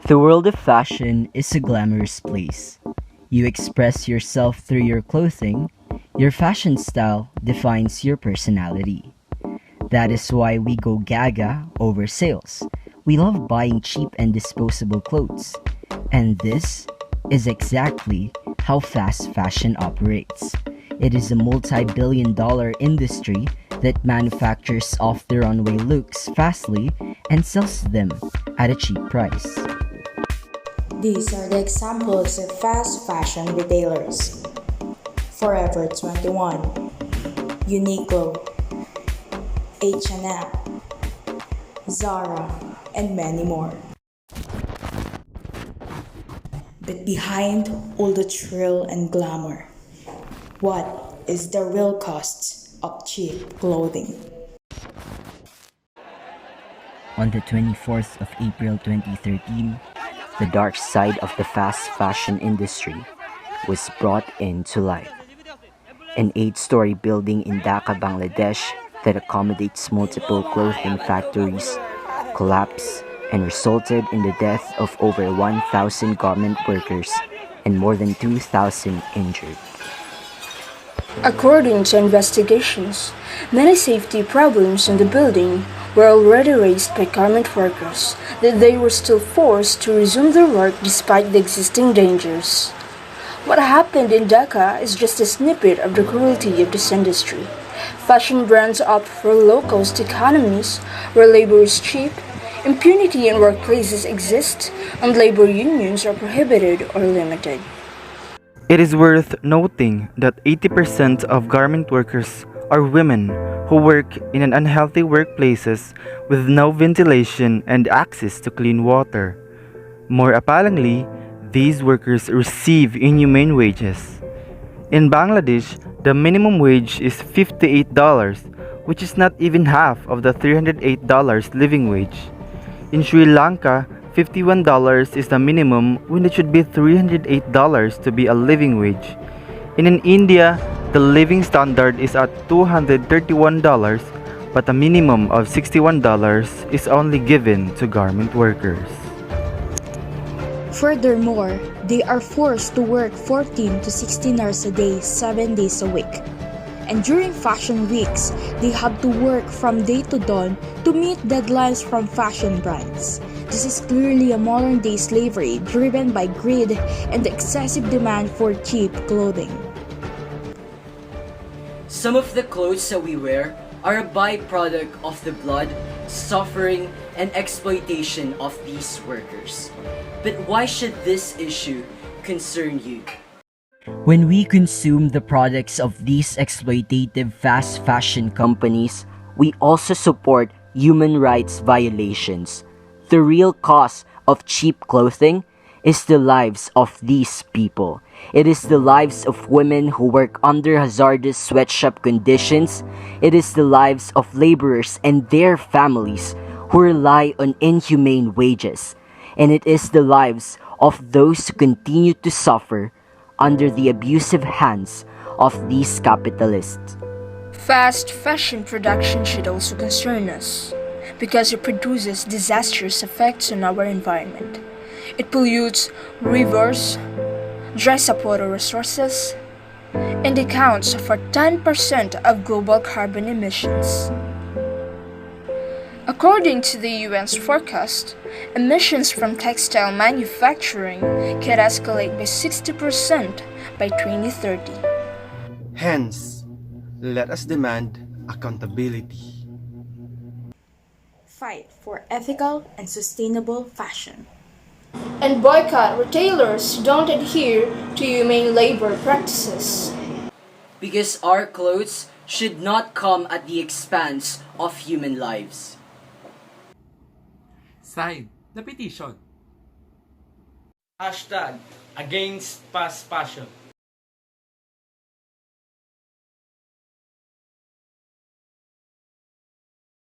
The world of fashion is a glamorous place. You express yourself through your clothing. Your fashion style defines your personality. That is why we go gaga over sales. We love buying cheap and disposable clothes. And this is exactly how fast fashion operates. It is a multi-billion-dollar industry that manufactures off-the-runway looks fastly and sells them at a cheap price. These are the examples of fast fashion retailers: Forever 21, Uniqlo, H&M, Zara, and many more. But behind all the thrill and glamour, what is the real cost of cheap clothing? On the 24th of April 2013, the dark side of the fast fashion industry was brought into light. An 8-story building in Dhaka, Bangladesh that accommodates multiple clothing factories collapsed and resulted in the death of over 1,000 garment workers and more than 2,000 injured. According to investigations, many safety problems in the building were already raised by garment workers, that they were still forced to resume their work despite the existing dangers. What happened in Dhaka is just a snippet of the cruelty of this industry. Fashion brands opt for low-cost economies where labor is cheap, impunity in workplaces exists, and labor unions are prohibited or limited. It is worth noting that 80% of garment workers are women who work in an unhealthy workplaces with no ventilation and access to clean water. More appallingly, these workers receive inhumane wages. In Bangladesh, the minimum wage is $58, which is not even half of the $308 living wage. In Sri Lanka, $51 is the minimum when it should be $308 to be a living wage. And in India, the living standard is at $231, but a minimum of $61 is only given to garment workers. Furthermore, they are forced to work 14 to 16 hours a day, 7 days a week. And during fashion weeks, they have to work from day to dawn to meet deadlines from fashion brands. This is clearly a modern-day slavery driven by greed and the excessive demand for cheap clothing. Some of the clothes that we wear are a byproduct of the blood, suffering, and exploitation of these workers. But why should this issue concern you? When we consume the products of these exploitative fast fashion companies, we also support human rights violations. The real cost of cheap clothing is the lives of these people. It is the lives of women who work under hazardous sweatshop conditions. It is the lives of laborers and their families who rely on inhumane wages. And it is the lives of those who continue to suffer under the abusive hands of these capitalists. Fast fashion production should also concern us, because it produces disastrous effects on our environment. It pollutes rivers, dries up water resources, and accounts for 10% of global carbon emissions. According to the UN's forecast, emissions from textile manufacturing could escalate by 60% by 2030. Hence, let us demand accountability. Fight for ethical and sustainable fashion. And boycott retailers who don't adhere to humane labor practices. Because our clothes should not come at the expense of human lives. Sign the petition. Hashtag against fast fashion.